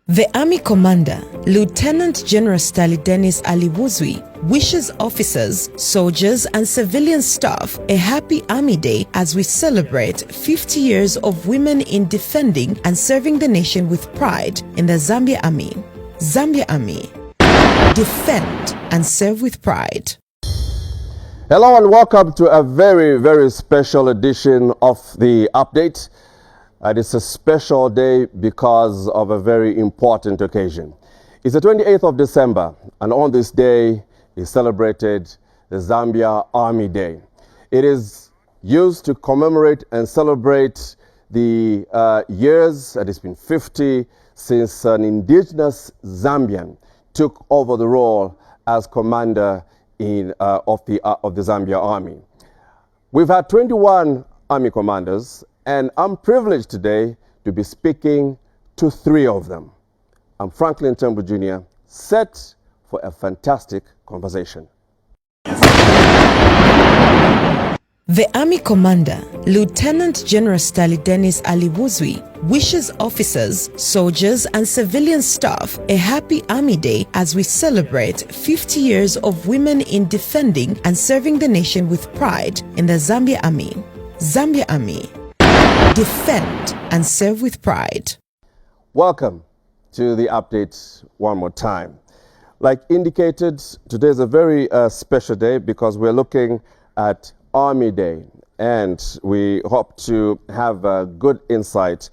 The Army Commander, Lieutenant General Stanley Dennis Aliwuzwi, wishes officers, soldiers and civilian staff a happy Army Day as we celebrate 50 years of women in defending and serving the nation with pride in the Zambia Army. Zambia Army. Defend and serve with pride. Hello and welcome to a very, very special edition of the update. It's a special day because of a very important occasion. It's the 28th of December, and on this day is celebrated the Zambia Army Day. It is used to commemorate and celebrate the years, that it's been 50 since an indigenous Zambian took over the role as commander of the Zambia Army. We've had 21 Army commanders, and I'm privileged today to be speaking to 3 of them. I'm Franklin Temple Jr., set for a fantastic conversation. The Army Commander, Lieutenant General Stanley Dennis Aliwuzwi, wishes officers, soldiers and civilian staff a happy Army Day as we celebrate 50 years of women in defending and serving the nation with pride in the Zambia Army. Zambia Army. Defend and serve with pride. Welcome to the update one more time. Like indicated, today is a very special day because we're looking at Army Day, and we hope to have a good insight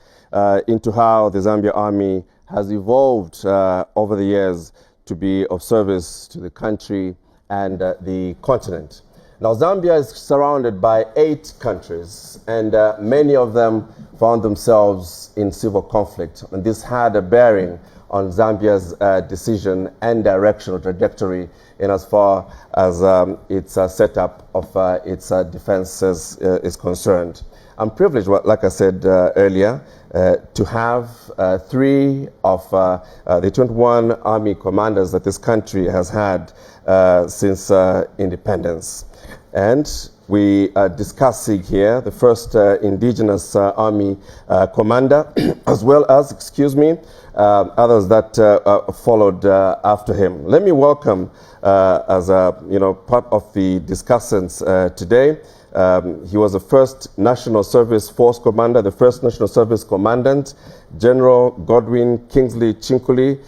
into how the Zambia Army has evolved over the years to be of service to the country and the continent. Now, Zambia is surrounded by 8 countries, and many of them found themselves in civil conflict, and this had a bearing on Zambia's decision and direction or trajectory in as far as its setup of its defenses is concerned. I'm privileged, like I said earlier, to have 3 of the 21 army commanders that this country has had since independence. And we are discussing here the first Indigenous Army commander, as well as, others that followed after him. Let me welcome, as part of the discussants today. He was the first National Service Force Commander, the first National Service Commandant, General Godwin Kingsley Chinkuli,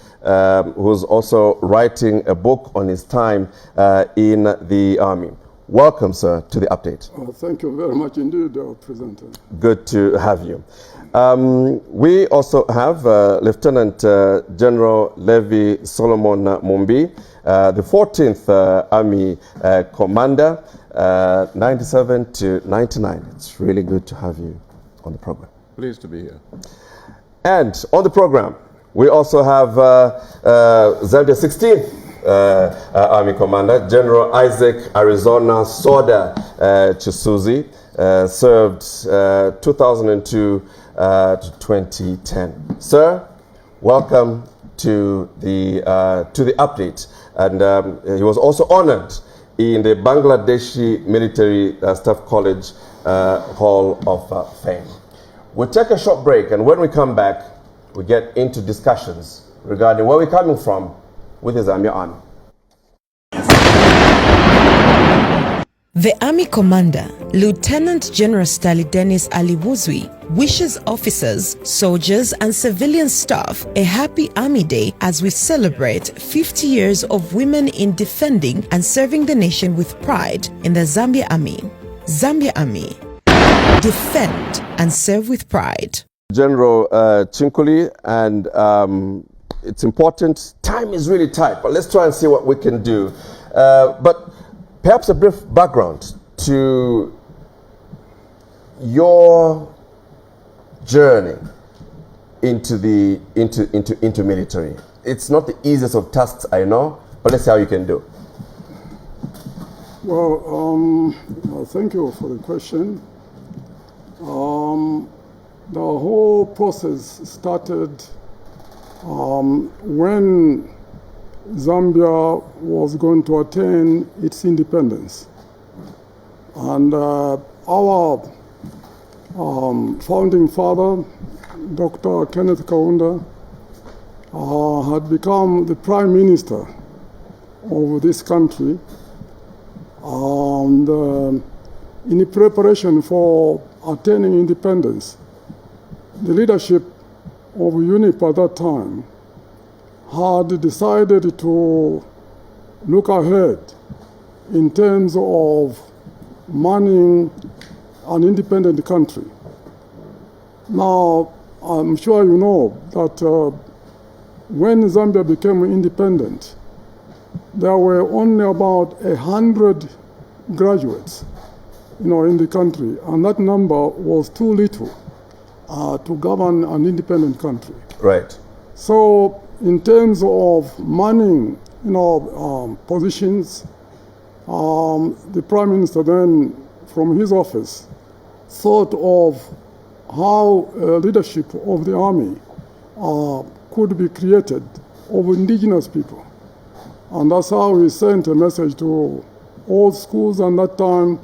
who's also writing a book on his time in the Army. Welcome, sir, to the update. Thank you very much indeed, Presenter. Good to have you. We also have Lieutenant General Levi Solomon Mumbi, the 14th Army Commander, 97 to 99. It's really good to have you on the program. Pleased to be here. And on the program, we also have Zambia 16th Army Commander, General Isaac Arizona Soda Chisuzi, served 2002 to 2010. Sir, welcome to the update. And he was also honored in the Bangladeshi Military Staff College Hall of Fame. We'll take a short break, and when we come back, we get into discussions regarding where we're coming from with the Zambia Army. The Army Commander, Lieutenant General Stanley Dennis Aliwuzwi, wishes officers, soldiers and civilian staff a happy Army Day as we celebrate 50 years of women in defending and serving the nation with pride in the Zambia Army. Zambia Army. Defend and serve with pride. General Chinkuli, and it's important. Time is really tight, but let's try and see what we can do. But perhaps a brief background to your journey into military. It's not the easiest of tasks, I know, but let's see how you can do. Well, thank you for the question. The whole process started when Zambia was going to attain its independence. And our founding father, Dr. Kenneth Kaunda, had become the prime minister of this country, and in preparation for attaining independence, the leadership of UNIP at that time had decided to look ahead in terms of manning an independent country. Now, I'm sure you know that when Zambia became independent, there were only about 100 graduates, in the country, and that number was too little to govern an independent country. Right. So, in terms of manning, positions, the Prime Minister then, from his office, thought of how leadership of the army could be created of indigenous people. And that's how he sent a message to all schools. And that time,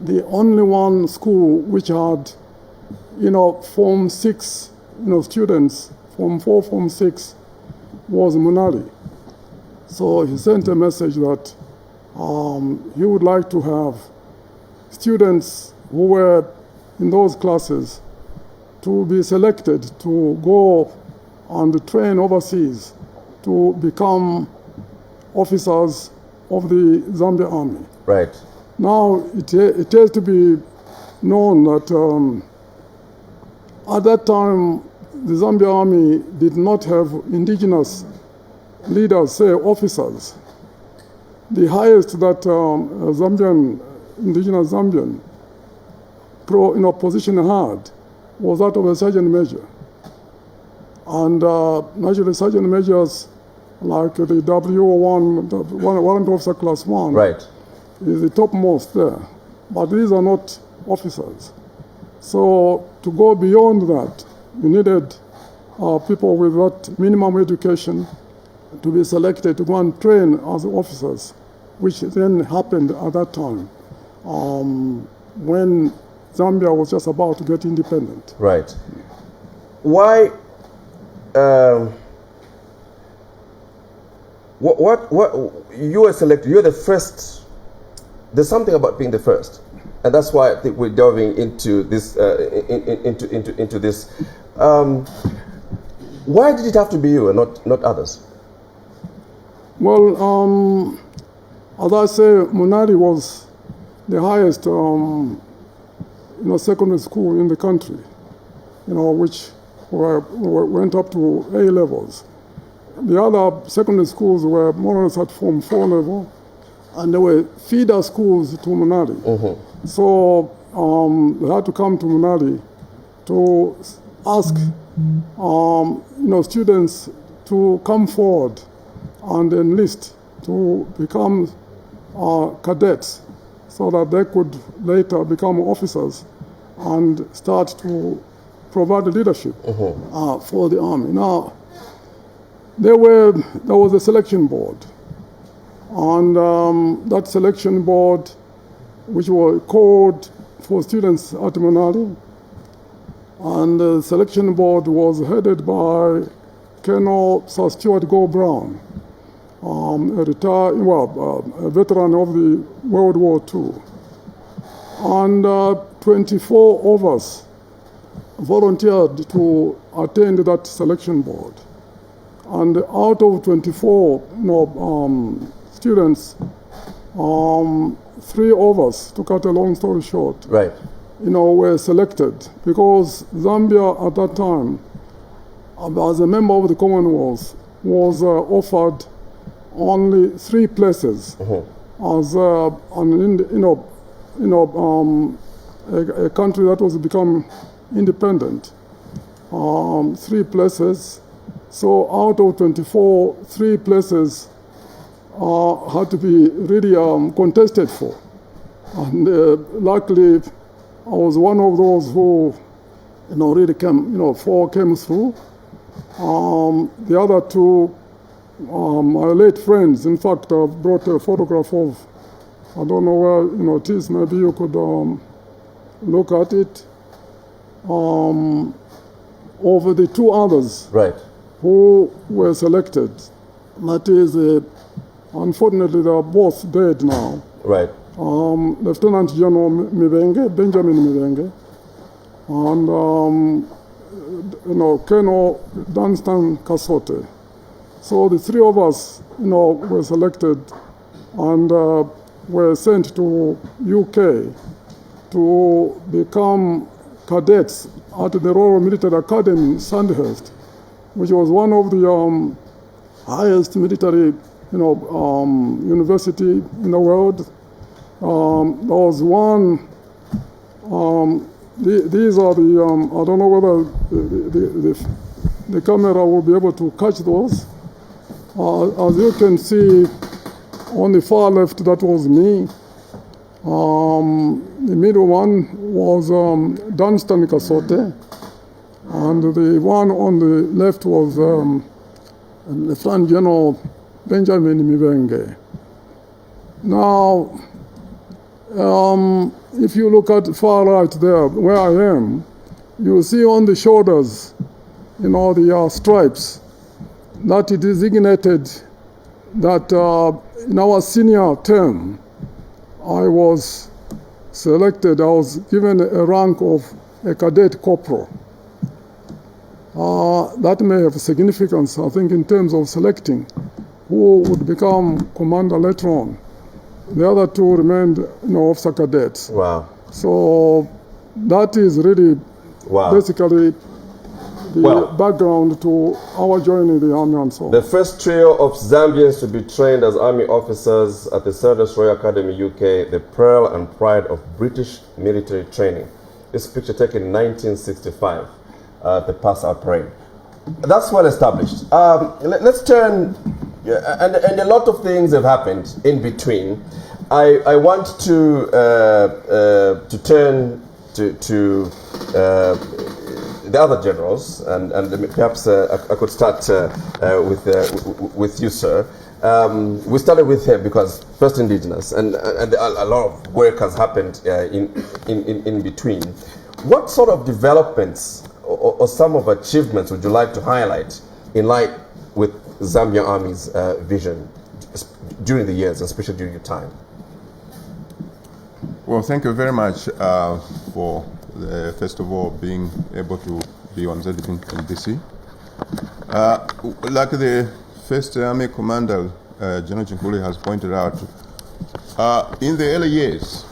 the only one school which had, Form 6, students, Form 4, Form 6, was Munali. So he sent a message that he would like to have students who were in those classes to be selected to go and train overseas to become officers of the Zambia Army. Right. Now, it has to be known that at that time, the Zambia Army did not have indigenous leaders, say officers. The highest that indigenous Zambian position had was that of a sergeant major. And naturally, sergeant majors like the W1, the warrant officer class 1, right, is the topmost there. But these are not officers. So to go beyond that, you needed people with that minimum education to be selected to go and train as officers, which then happened at that time when Zambia was just about to get independent. Right. Why? What you were selected? You're the first. There's something about being the first, and that's why I think we're delving into this. Into this. Why did it have to be you and not others? Well, as I say, Munari was the highest, secondary school in the country, which went up to A levels. The other secondary schools were more or less at Form 4 level, and they were feeder schools to Munari. Mm-hmm. So they had to come to Munari to ask, students to come forward and enlist to become cadets so that they could later become officers and start to provide leadership for the army. Now, there was a selection board, and that selection board, which was called for students at Munari, and the selection board was headed by Colonel Sir Stuart Go Brown, a veteran of the World War II. And 24 of us volunteered to attend that selection board. And out of 24 students, 3 of us, to cut a long story short, right, were selected because Zambia at that time, as a member of the Commonwealth, was offered only 3 places as a country that was become independent. 3 places. So out of 24, 3 places had to be really contested for. And luckily, I was one of those who, really came, 4 came through. The other 2, my late friends, in fact, brought a photograph of, I don't know where, it is, maybe you could look at it. Over the 2 others. Right. who were selected. That is, unfortunately, they are both dead now. Right. Lieutenant General Mibenge, Benjamin Mibenge, and Colonel Dunstan Kasote. So the three of us, were selected and were sent to UK to become cadets at the Royal Military Academy, Sandhurst, which was one of the highest military, university in the world. There was one. These are the. I don't know whether the camera will be able to catch those. As you can see, on the far left, that was me. The middle one was Dunstan Kasote, and the one on the left was Lieutenant General Benjamin Mibenge. Now, if you look at far right there, where I am, you see on the shoulders, the stripes, that it designated that in our senior term, I was selected, I was given a rank of a cadet corporal. That may have significance, I think, in terms of selecting who would become commander later on. The other two remained, officer cadets. Wow. So that is really basically the background to our joining the Army and so on. The first trio of Zambians to be trained as Army officers at the Sandhurst Royal Academy, UK, the pearl and pride of British military training. This picture taken in 1965, the pass-out parade. That's well established. Let's turn, and a lot of things have happened in between. I want to turn to the other generals, and perhaps I could start with you, sir. We started with him because first Indigenous, and a lot of work has happened in between. What sort of developments or some of achievements would you like to highlight in light with Zambia Army's vision during the years, especially during your time? Well, thank you very much for first of all being able to be on ZBC. Like the first Army Commander, General Chinkuli, has pointed out, in the early years,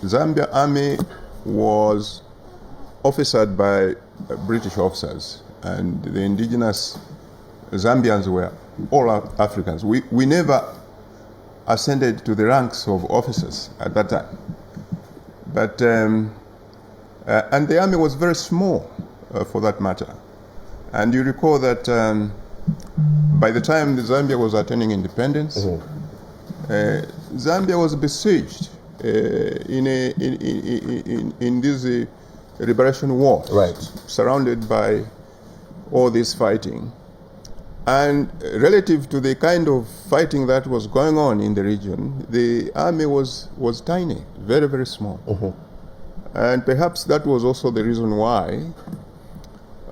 Zambia Army was officered by British officers, and the indigenous Zambians were all Africans. We never ascended to the ranks of officers at that time. But, and the army was very small for that matter. And you recall that by the time Zambia was attaining independence, Zambia was besieged in this liberation war, right, surrounded by all this fighting. And relative to the kind of fighting that was going on in the region, the army was tiny, very, very small. And perhaps that was also the reason why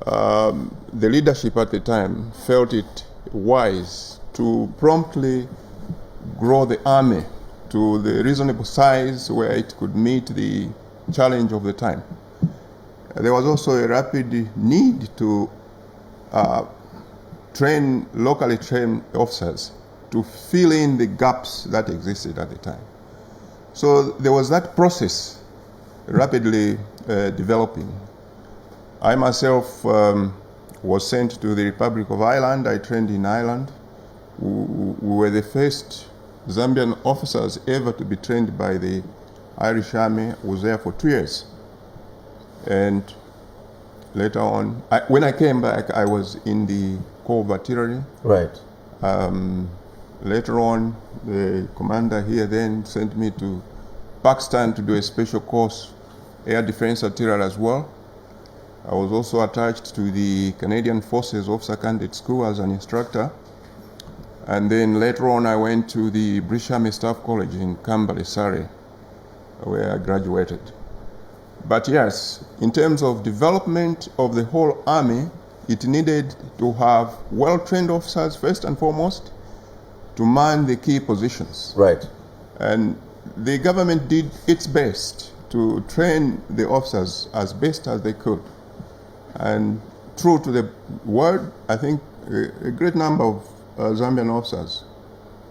the leadership at the time felt it wise to promptly grow the army to the reasonable size where it could meet the challenge of the time. There was also a rapid need to locally trained officers to fill in the gaps that existed at the time. So there was that process rapidly developing. I myself was sent to the Republic of Ireland. I trained in Ireland. We were the first Zambian officers ever to be trained by the Irish Army. I was there for 2 years. And later on, when I came back, I was in the Corps of Artillery. Right. Later on, the commander here then sent me to Pakistan to do a special course, Air Defense Artillery as well. I was also attached to the Canadian Forces Officer Candidate School as an instructor. And then later on, I went to the British Army Staff College in Camberley, Surrey, where I graduated. But yes, in terms of development of the whole army, it needed to have well-trained officers first and foremost to man the key positions. Right. And the government did its best to train the officers as best as they could. And true to the word, I think a great number of Zambian officers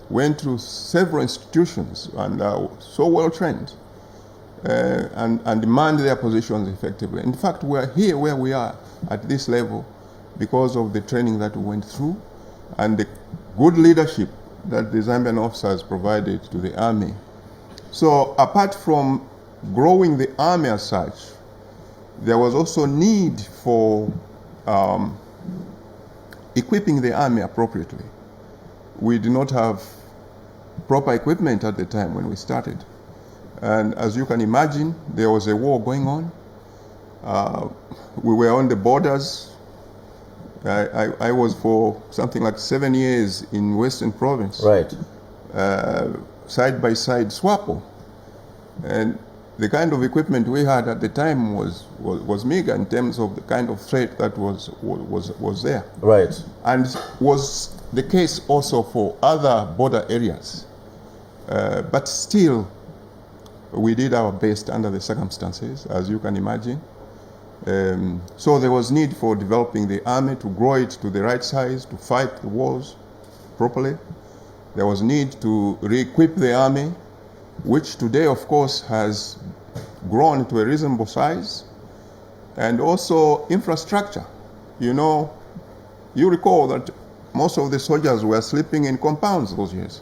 went through several institutions and are so well trained and demand their positions effectively. In fact, we're here where we are at this level because of the training that we went through and the good leadership that the Zambian officers provided to the army. So apart from growing the army as such, there was also need for equipping the army appropriately. We did not have proper equipment at the time when we started. And as you can imagine, there was a war going on. We were on the borders. I was for something like 7 years in Western Province. Right. Side by side SWAPO. And the kind of equipment we had at the time was meager in terms of the kind of threat that was there. Right. And was the case also for other border areas. But still, we did our best under the circumstances, as you can imagine. So there was need for developing the army to grow it to the right size, to fight the wars properly. There was need to re-equip the army, which today, of course, has grown to a reasonable size, and also infrastructure. You know, you recall that most of the soldiers were sleeping in compounds those years.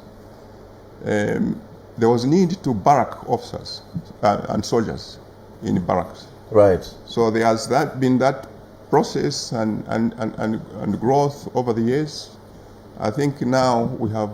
There was need to barrack officers and soldiers in barracks. Right. So there has been that process and growth over the years. I think now we have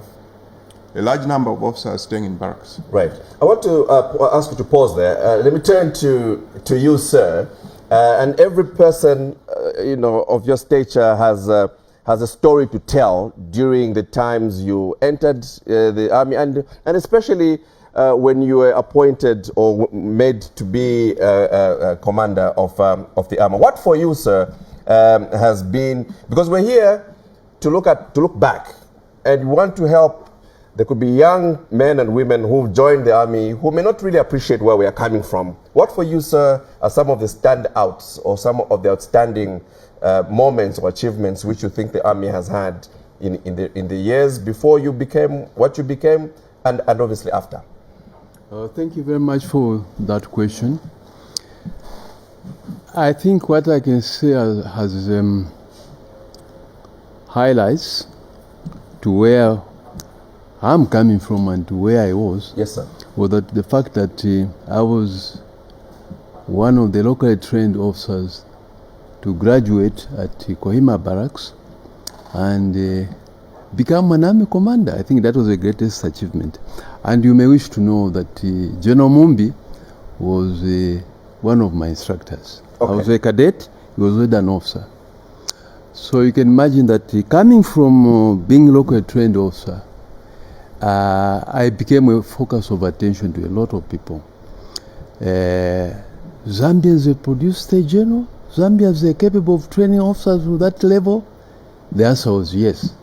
a large number of officers staying in barracks. Right. I want to ask you to pause there. Let me turn to you, sir. And every person, of your stature has a story to tell during the times you entered the army, and especially when you were appointed or made to be a commander of the army. What for you, sir, has been, because we're here to look back, and we want to help. There could be young men and women who've joined the army who may not really appreciate where we are coming from. What for you, sir, are some of the standouts or some of the outstanding moments or achievements which you think the army has had in the years before you became what you became, and obviously after? Thank you very much for that question. I think what I can say has highlights to where I'm coming from and to where I was. Yes, sir. Was that the fact that I was one of the locally trained officers to graduate at Kohima Barracks and become an army commander. I think that was the greatest achievement. And you may wish to know that General Mumbi was one of my instructors. Okay. I was a cadet, he was already an officer. So you can imagine that coming from being a locally trained officer, I became a focus of attention to a lot of people. Zambians have produced a general? Zambians are capable of training officers to that level? The answer was yes.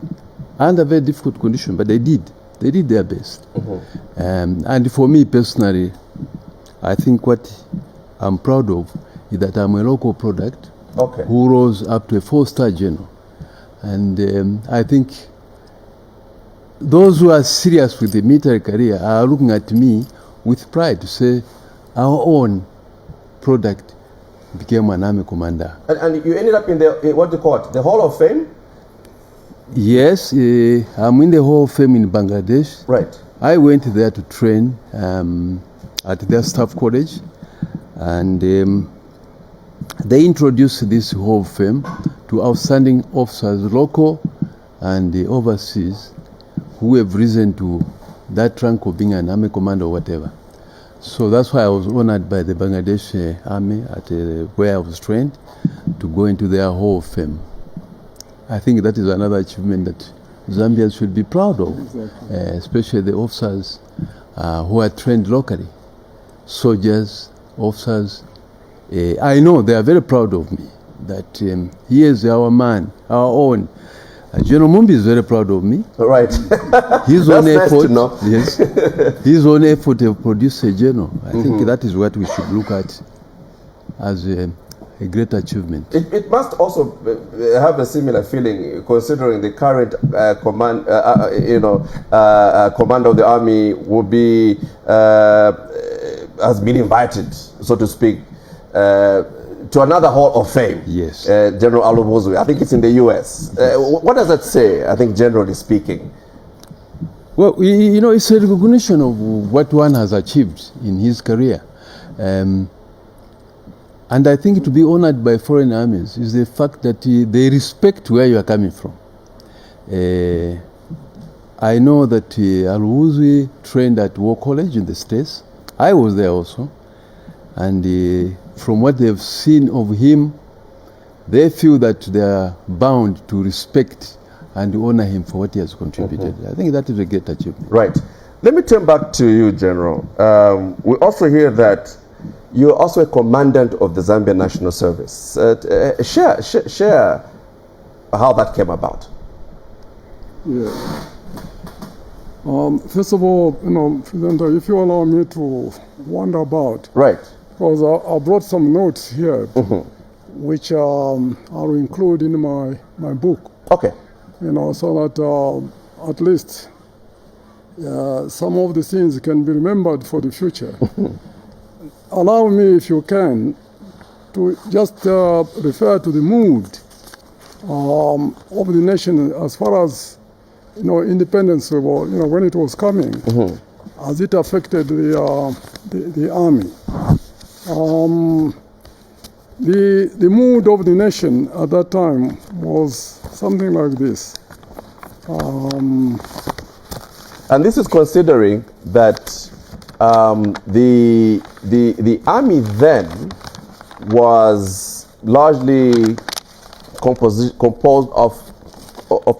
Under very difficult conditions, but they did. They did their best. Mm-hmm. And for me personally, I think what I'm proud of is that I'm a local product who rose up to a 4-star general. And I think those who are serious with the military career are looking at me with pride to say our own product became an army commander. And you ended up in what do you call it, the Hall of Fame? Yes, I'm in the Hall of Fame in Bangladesh. Right. I went there to train at their staff college, and they introduced this Hall of Fame to outstanding officers, local and overseas, who have risen to that rank of being an army commander or whatever. So that's why I was honored by the Bangladesh army at where I was trained to go into their Hall of Fame. I think that is another achievement that Zambians should be proud of, exactly. Especially the officers who are trained locally, soldiers, officers. I know they are very proud of me that he is our man, our own. General Mumbi is very proud of me. Right. His own That's nice effort, to know. yes, his own effort to produce a journal. I think that is what we should look at as a great achievement. It must also have a similar feeling, considering the current commander of the army will be has been invited, so to speak, to another Hall of Fame. Yes. General Alubuzwe. I think it's in the U.S. What does that say? I think generally speaking. Well, it's a recognition of what one has achieved in his career. And I think to be honored by foreign armies is the fact that they respect where you are coming from. I know that Alubuzwe trained at War College in the States. I was there also. And from what they've seen of him, they feel that they are bound to respect and honor him for what he has contributed. I think that is a great achievement. Right. Let me turn back to you, General. We also hear that you're also a commandant of the Zambia National Service. Share how that came about. Yeah. First of all, Presenter, if you allow me to wander about. Right. Because I brought some notes here, which I'll include in my book. Okay. So that at least some of the things can be remembered for the future. Allow me, if you can, to just refer to the mood of the nation as far as independence, when it was coming, as it affected the army. The mood of the nation at that time was something like this. And this is considering that the army then was largely composed of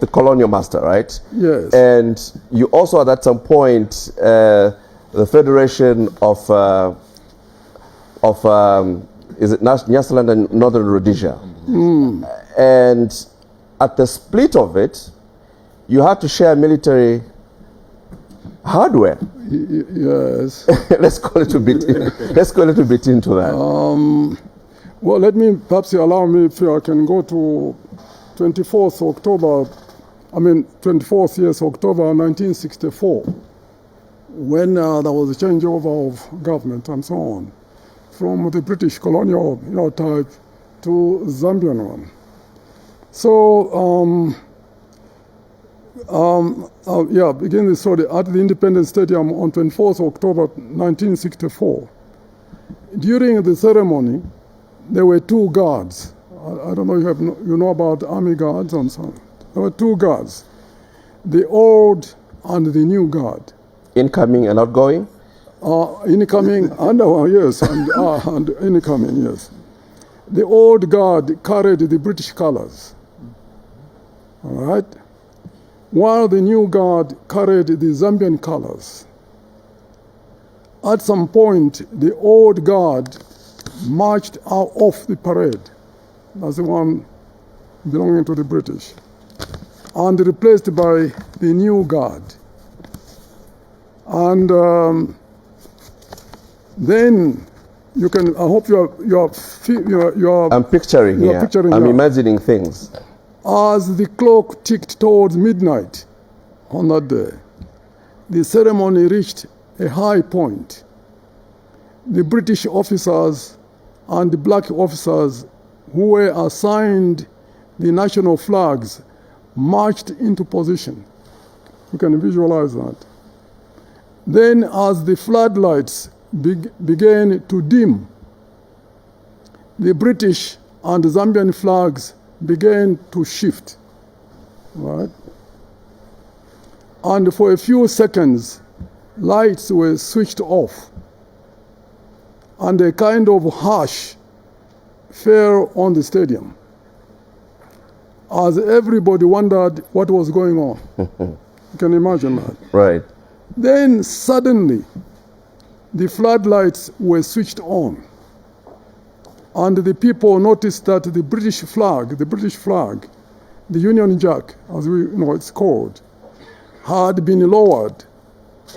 the colonial master, right? Yes. And you also had at some point the Federation of is it Nyasaland and Northern Rhodesia? And at the split of it, you had to share military hardware. Yes. Let's go a little bit into that. Well, let me perhaps allow me, if I can go to 24th October 1964, when there was a changeover of government and so on, from the British colonial type to Zambian one. So, begin the story at the Independence Stadium on 24th October 1964. During the ceremony, there were two guards. I don't know if you know about army guards and so on. There were two guards, the old and the new guard. Incoming and outgoing? Incoming and yes, and incoming, yes. The old guard carried the British colors, all right? While the new guard carried the Zambian colors. At some point, the old guard marched out off the parade. That's the one belonging to the British, and replaced by the new guard. And then you can. I hope you're. I'm picturing here. I'm imagining things. As the clock ticked towards midnight on that day, the ceremony reached a high point. The British officers and the black officers who were assigned the national flags marched into position. You can visualize that. Then, as the floodlights began to dim, the British and the Zambian flags began to shift, right? And for a few seconds, lights were switched off, and a kind of hush fell on the stadium as everybody wondered what was going on. You can imagine that. Right. Then suddenly, the floodlights were switched on, And the people noticed that the British flag, the Union Jack, as we know it's called, had been lowered,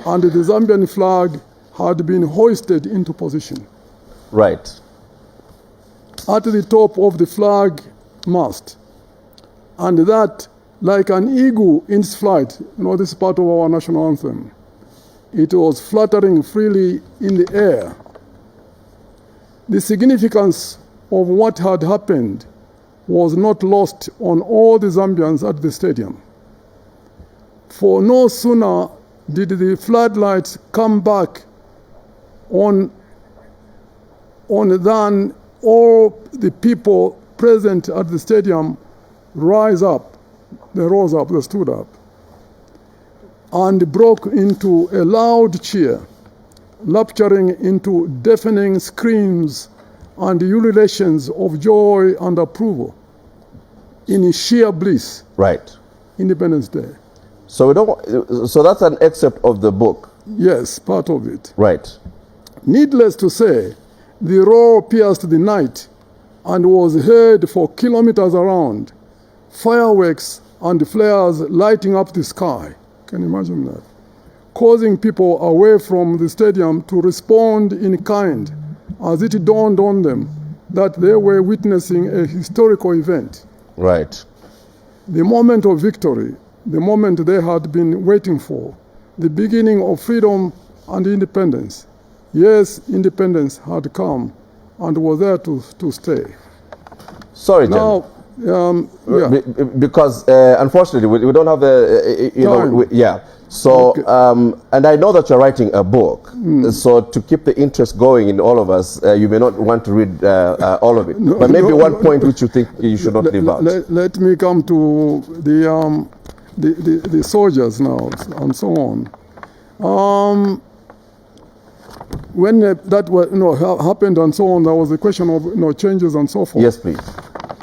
and the Zambian flag had been hoisted into position. Right. At the top of the flag mast, and that, like an eagle in its flight, this is part of our national anthem, it was fluttering freely in the air. The significance of what had happened was not lost on all the Zambians at the stadium. For no sooner did the floodlights come back on than all the people present at the stadium rose up, they stood up, and broke into a loud cheer, rupturing into deafening screams and ululations of joy and approval in sheer bliss. Right. Independence Day. So that's an excerpt of the book. Yes, part of it. Right. Needless to say, the roar pierced the night and was heard for kilometers around, fireworks and flares lighting up the sky. Can you imagine that? Causing people away from the stadium to respond in kind, as it dawned on them that they were witnessing a historical event. Right. The moment of victory, the moment they had been waiting for, the beginning of freedom and independence. Yes, independence had come and was there to stay. Sorry, now, because unfortunately we don't have the So okay. And I know that you're writing a book. So to keep the interest going in all of us, you may not want to read all of it. But maybe one point which you think you should not leave out. Let me come to the soldiers now and so on. When that happened and so on, there was a question of changes and so forth. Yes, please.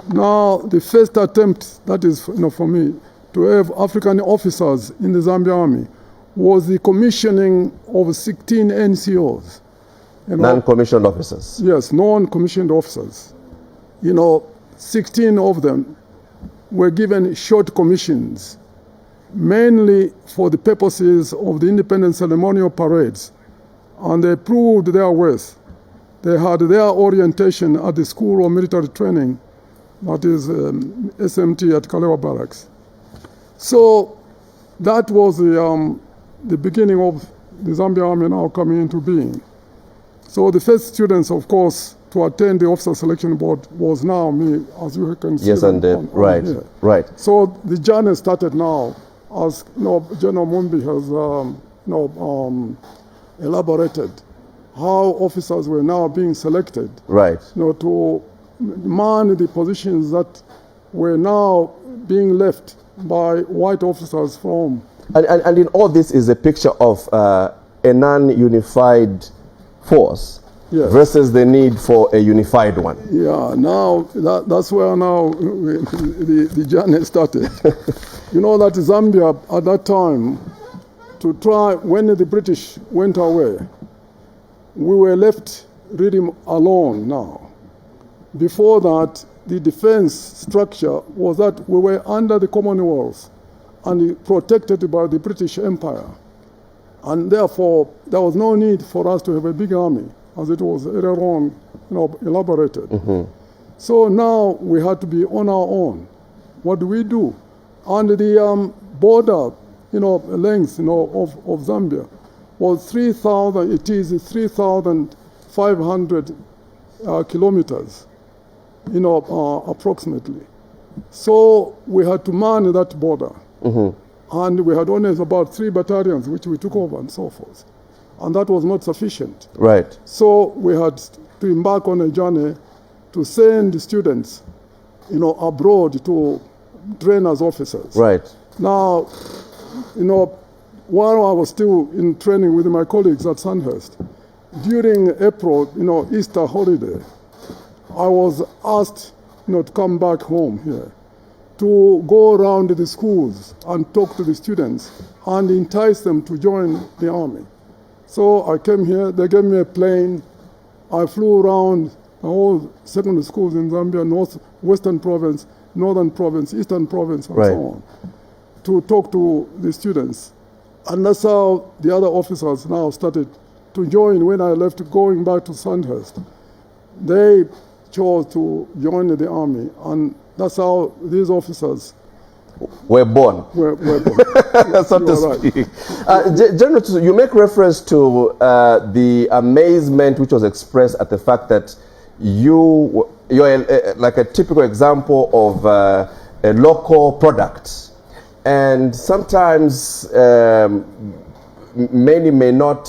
Now, the first attempt, that is for me, to have African officers in the Zambia Army was the commissioning of 16 NCOs. Non-commissioned officers. Yes, non-commissioned officers. 16 of them were given short commissions, mainly for the purposes of the independent ceremonial parades, and they proved their worth. They had their orientation at the School of Military Training, that is SMT at Kalewa Barracks. So that was the beginning of the Zambia Army now coming into being. So the first students, of course, to attend the officer selection board was now me, as you can see. Yes, and right, here. right. So the journey started now, as General Mumbi has elaborated how officers were now being selected. Right. To man the positions that were now being left by white officers from. And in all this is a picture of a non-unified force. Yes. Versus the need for a unified one. Yeah, now that's where now the journey started. You know that Zambia at that time, to try, when the British went away, we were left really alone now. Before that, the defense structure was that we were under the Commonwealth and protected by the British Empire. And therefore, there was no need for us to have a big army, as it was earlier on elaborated. Mm-hmm. So now we had to be on our own. What do we do? And the border, length, of Zambia was 3,000, it is 3,500 kilometers, approximately. So we had to man that border. Mm-hmm. And we had only about 3 battalions, which we took over and so forth. And that was not sufficient. Right. So we had to embark on a journey to send students, abroad to train as officers. Right. Now, while I was still in training with my colleagues at Sandhurst, during April, Easter holiday, I was asked, to come back home here, to go around the schools and talk to the students and entice them to join the army. So I came here, they gave me a plane, I flew around all secondary schools in Zambia, Western Province, Northern Province, Eastern Province, and Right. so on, to talk to the students. And that's how the other officers now started to join. When I left, going back to Sandhurst, they chose to join the army, and that's how these officers Were born. were born. So You to are right. speak. General, you make reference to the amazement which was expressed at the fact that you're like a typical example of a local product, and sometimes many may not,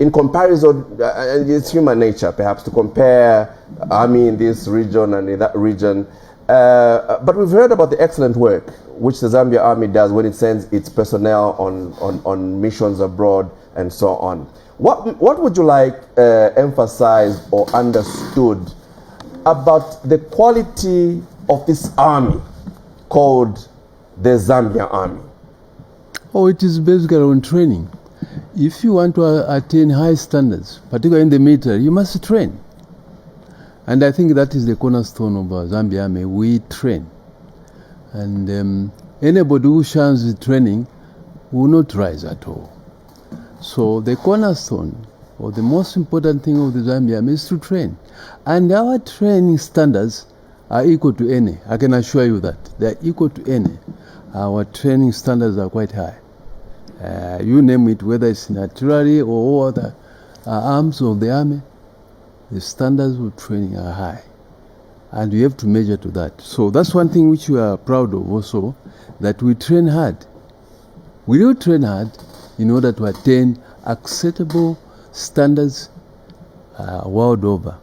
in comparison, it's human nature perhaps to compare army in this region and in that region. But we've heard about the excellent work which the Zambia Army does when it sends its personnel on missions abroad and so on. What would you like emphasized or understood about the quality of this army called the Zambia Army? Oh, it is basically on training. If you want to attain high standards, particularly in the military, you must train. And I think that is the cornerstone of our Zambia Army. We train. And anybody who shuns the training will not rise at all. So the cornerstone, or the most important thing of the Zambia Army, is to train. And our training standards are equal to any. I can assure you that. They are equal to any. Our training standards are quite high. You name it, whether it's in artillery or all other arms of the army, the standards of training are high. And we have to measure to that. So that's one thing which we are proud of also, that we train hard. We do train hard in order to attain acceptable standards world over.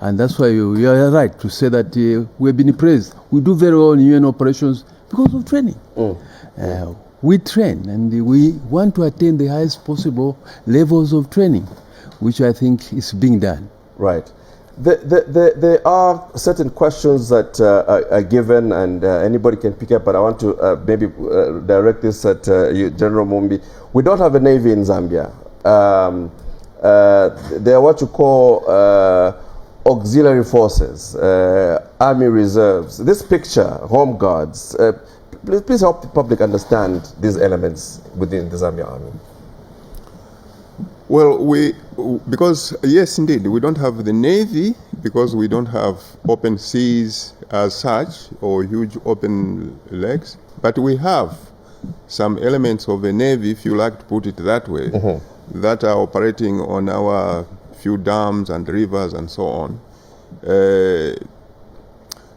And that's why you are right to say that we have been praised. We do very well in UN operations because of training. We train, and we want to attain the highest possible levels of training, which I think is being done. Right. There are certain questions that are given, and anybody can pick up, but I want to maybe direct this at you, General Mumbi. We don't have a navy in Zambia. They are what you call auxiliary forces, army reserves. This picture, home guards, please help the public understand these elements within the Zambia Army. Well, because yes, indeed, we don't have the Navy because we don't have open seas as such or huge open lakes, but we have some elements of the Navy, if you like to put it that way, that are operating on our few dams and rivers and so on.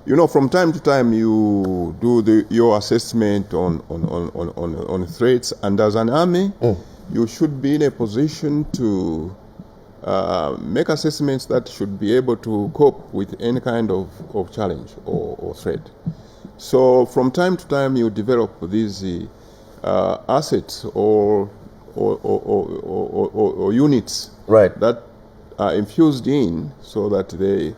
You know, from time to time you do your assessment on threats, and as an army, you should be in a position to make assessments that should be able to cope with any kind of challenge or threat. So from time to time you develop these assets or units, right, that are infused in so that they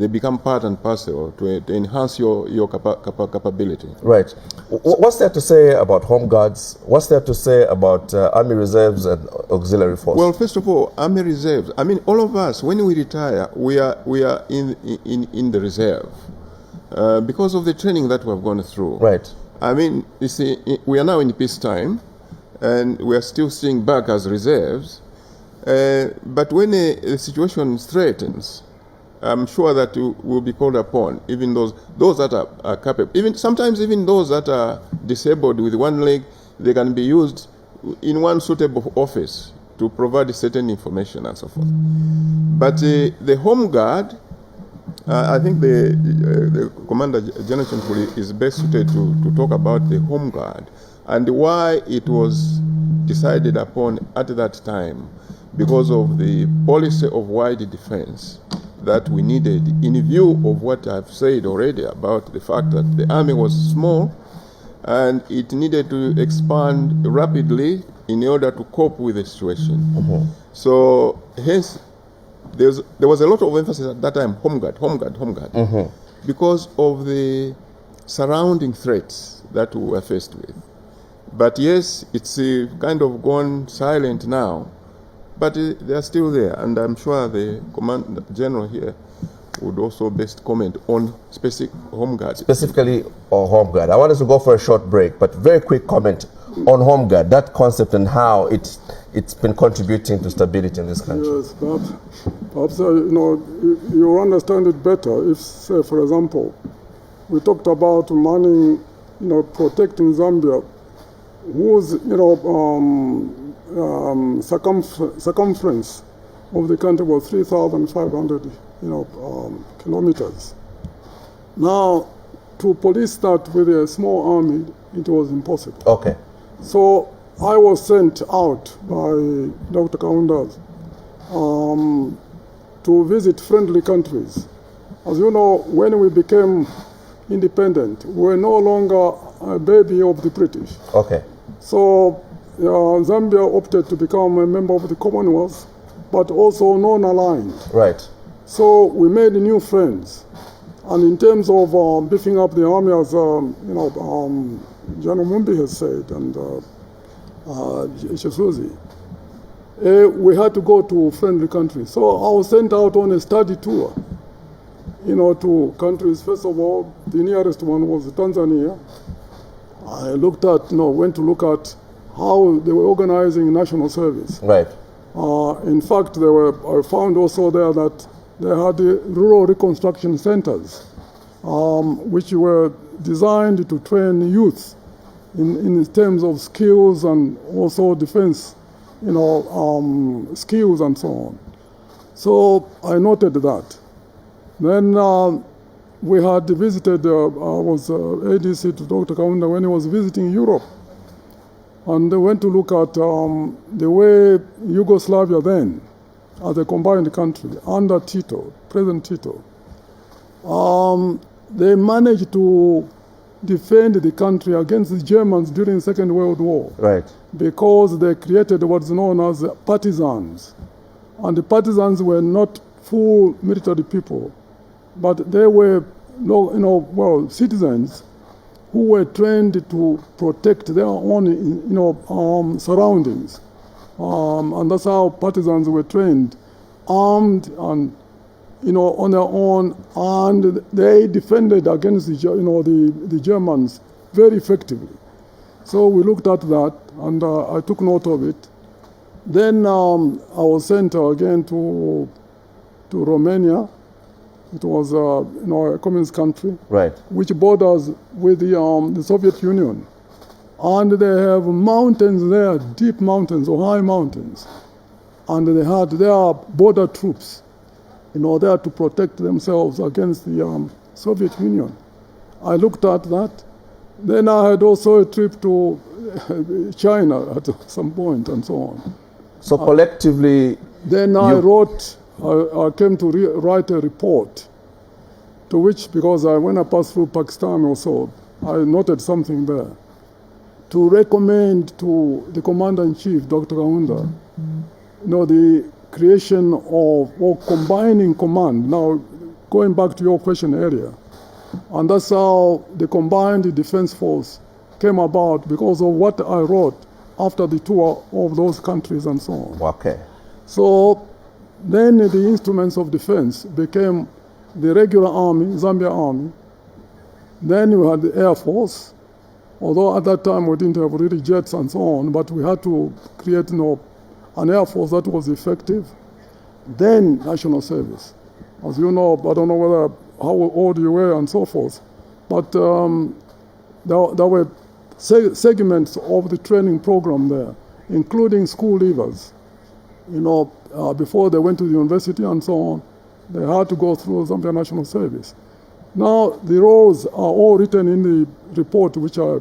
become part and parcel to enhance your capability. Right. What's there to say about home guards? What's there to say about army reserves and auxiliary force? Well, first of all, army reserves. I mean, all of us, when we retire, we are in the reserve because of the training that we have gone through. Right. I mean, you see, we are now in peacetime, and we are still staying back as reserves. But when a situation threatens, I'm sure that you will be called upon, even those that are capable. Sometimes even those that are disabled with one leg, they can be used in one suitable office to provide certain information and so forth. But the home guard, I think the Commander General Chinkuli is best suited to talk about the home guard and why it was decided upon at that time, because of the policy of wide defense that we needed, in view of what I've said already about the fact that the army was small and it needed to expand rapidly in order to cope with the situation. So hence there was a lot of emphasis at that time, home guard, because of the surrounding threats that we were faced with. But yes, it's kind of gone silent now. but they are still there, and I'm sure the Command General here would also best comment on specific Home Guard. Specifically on Home Guard. I want us to go for a short break, but very quick comment on Home Guard, that concept and how it's been contributing to stability in this country. Yes, perhaps you understand it better if, say, for example, we talked about manning, protecting Zambia, whose, circumference of the country was 3,500, kilometers. Now, to police that with a small army, it was impossible. Okay. So I was sent out by Dr. Kaunda to visit friendly countries. As you know, when we became independent, we were no longer a baby of the British. Okay. So Zambia opted to become a member of the Commonwealth, but also non-aligned. Right. So we made new friends. And in terms of beefing up the army, as General Mumbi has said, and Chisuzi, we had to go to friendly countries. So I was sent out on a study tour, to countries. First of all, the nearest one was Tanzania. I went to look at how they were organizing national service. Right. In fact, I found also there that they had the rural reconstruction centers, which were designed to train youth in terms of skills and also defense, skills and so on. So I noted that. Then we had visited, I was ADC to Dr. Kaunda when he was visiting Europe. And they went to look at the way Yugoslavia then, as a combined country, under Tito, President Tito, they managed to defend the country against the Germans during the Second World War. Right. Because they created what's known as partisans. And the partisans were not full military people, but they were citizens who were trained to protect their own surroundings. And that's how partisans were trained, armed and on their own, and they defended against the Germans very effectively. So we looked at that, and I took note of it. Then I was sent again to Romania. It was a communist country, right, which borders with the Soviet Union. And they have mountains there, deep mountains or high mountains. And they had their border troops, there to protect themselves against the Soviet Union. I looked at that. Then I had also a trip to China at some point and so on. So collectively... Then I came to write a report, to which, because when I passed through Pakistan also, I noted something there, to recommend to the Commander-in-Chief, Dr. Kaunda, the creation of, or combining command. Now, going back to your question earlier, and that's how the Combined Defense Force came about, because of what I wrote after the tour of those countries and so on. Okay. So then the instruments of defense became the regular army, Zambia Army. Then we had the Air Force, although at that time we didn't have really jets and so on, but we had to create an Air Force that was effective. Then National Service. As you know, I don't know how old you were and so forth, but there were segments of the training program there, including school leavers. Before they went to the university and so on, they had to go through Zambia National Service. Now, the roles are all written in the report which I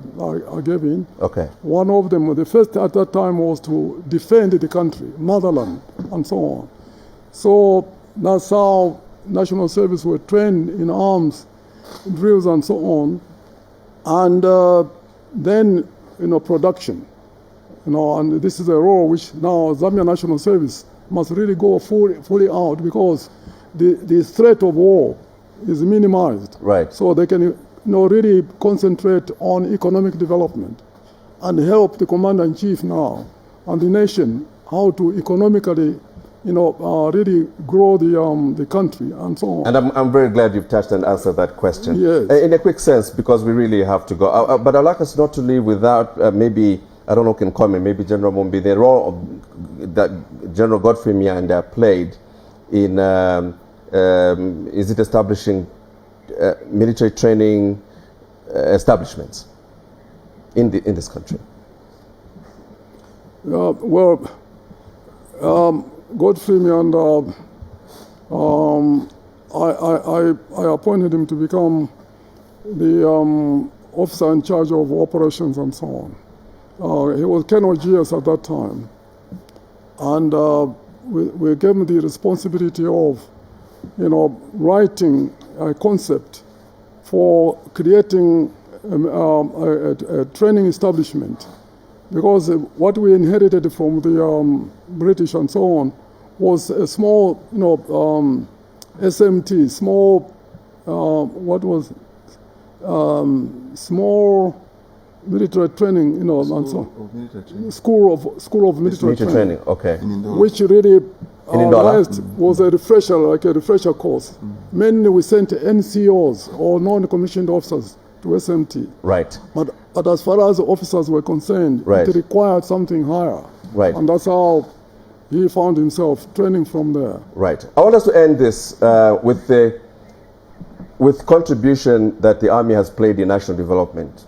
gave in. Okay. One of them, the first at that time, was to defend the country, motherland, and so on. So that's how National Service were trained in arms, drills, and so on. And then, production. And this is a role which now Zambia National Service must really go fully out, because the threat of war is minimized. Right. So they can really concentrate on economic development and help the Commander-in-Chief now and the nation how to economically, really grow the country and so on. And I'm very glad you've touched and answered that question. Yes. In a quick sense, because we really have to go. But I'd like us not to leave without maybe, I don't know, can comment, maybe General Mumbi, the role that General Godfrey Mianda played in, is it establishing military training establishments in this country? Godfrey Mianda, I appointed him to become the officer in charge of operations and so on. He was Colonel GS at that time. And we gave him the responsibility of, writing a concept for creating a training establishment. Because what we inherited from the British and so on was a small, SMT, small, small military training, and so School of military training. Okay. Which really was a refresher, like a refresher course. Mainly we sent NCOs or non-commissioned officers to SMT. Right. But as far as the officers were concerned, Right. it required something higher. Right. And that's how he found himself training from there. Right. I want us to end this with contribution that the Army has played in national development,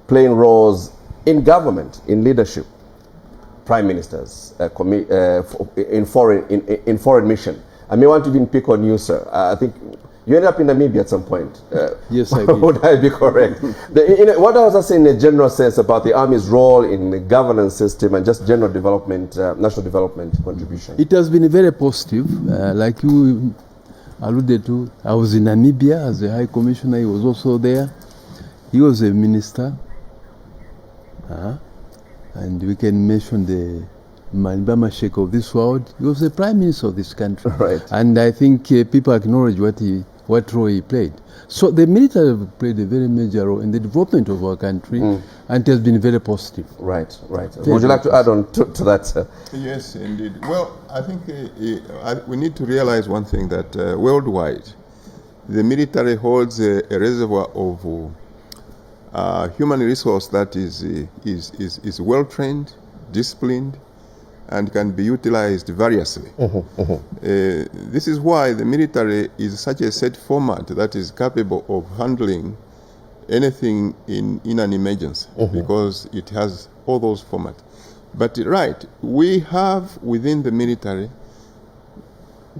playing roles in government, in leadership, prime ministers, in foreign mission. I may want to even pick on you, sir. I think you ended up in Namibia at some point. Yes, I did. Would I be correct? What was I saying in a general sense about the Army's role in the governance system and just general development, national development contribution? It has been very positive. Like you alluded to, I was in Namibia as a High Commissioner. He was also there. He was a minister. And we can mention the Malibama Sheikh of this world. He was the Prime Minister of this country. Right. And I think people acknowledge what role he played. So the military played a very major role in the development of our country, and it has been very positive. Right. Would you like to add on to that, sir? Yes, indeed. Well, I think we need to realize one thing, that worldwide, the military holds a reservoir of human resource that is well-trained, disciplined, and can be utilized variously. This is why the military is such a set format that is capable of handling anything in an emergency, because it has all those formats. But right, we have within the military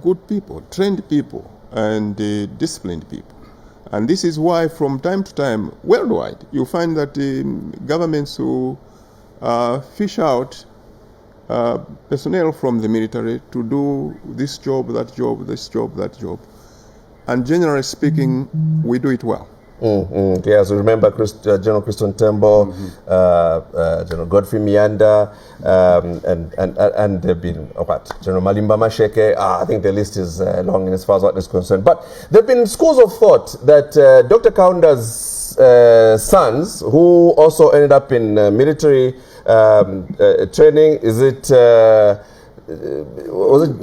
good people, trained people, and disciplined people. And this is why from time to time, worldwide, you find that governments who fish out personnel from the military to do this job, that job, this job, that job. And generally speaking, we do it well. Yes, remember General Christian Tembo, General Godfrey Mianda, and there have been General Malibama Sheikh. I think the list is long as far as what is concerned. But there have been schools of thought that Dr. Kaunda's sons, who also ended up in military training, is it was it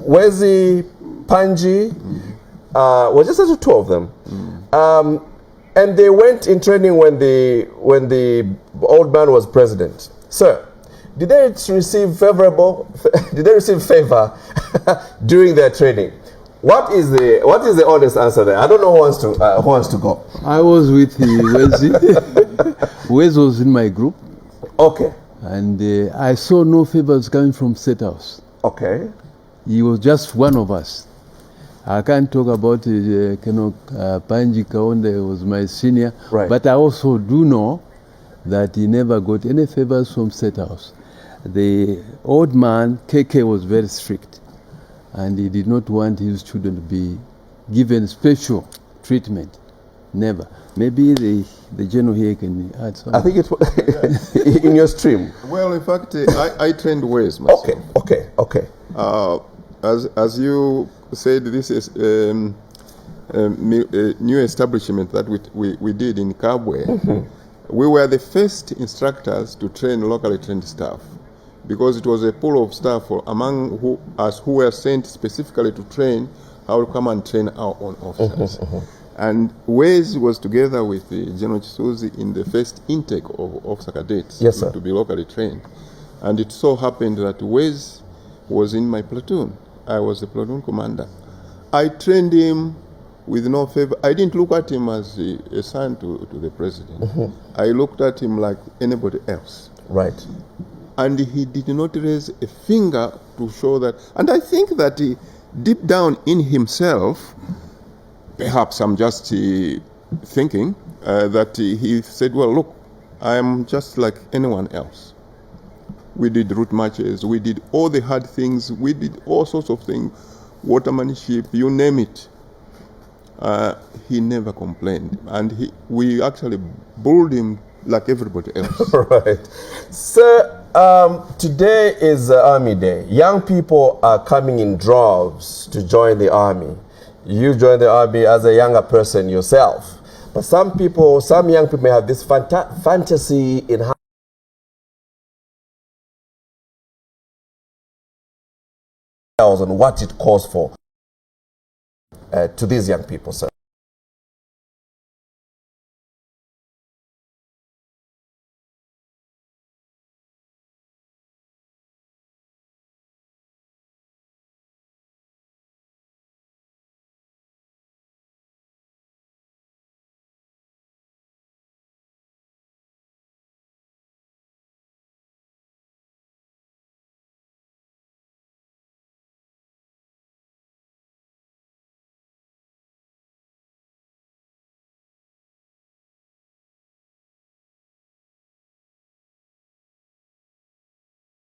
Wezi Panji? Was just the two of them, and they went in training when the old man was president. Sir, did they receive favor during their training? What is the honest answer there? I don't know who wants to go. I was with Wezi. Wezi was in my group. Okay. And I saw no favors coming from State House. Okay. He was just one of us. I can't talk about Panji Kaunda was my senior, right. But I also do know that he never got any favors from State House. The old man, KK, was very strict, and he did not want his children to be given special treatment. Never. Maybe the general here can add something. I think it was in your stream. Well, in fact, I trained Wales myself. Okay. As you said, this is a new establishment that we did in Kabwe. We were the first instructors to train locally trained staff, because it was a pool of staff among us who were sent specifically to train how to come and train our own officers. And Wes was together with General Chisuzi in the first intake of officer cadets to be locally trained. And it so happened that Wes was in my platoon. I was the platoon commander. I trained him with no favor. I didn't look at him as a son to the president. I looked at him like anybody else. Right. And he did not raise a finger to show that. And I think that deep down in himself, perhaps I'm just thinking that he said, well, look, I'm just like anyone else. We did route marches, we did all the hard things, we did all sorts of things, watermanship, you name it. He never complained. And we actually bullied him like everybody else. Right. Sir, today is Army Day. Young people are coming in droves to join the Army. You joined the Army as a younger person yourself. But some young people may have this fantasy in how and what it calls for to these young people, sir.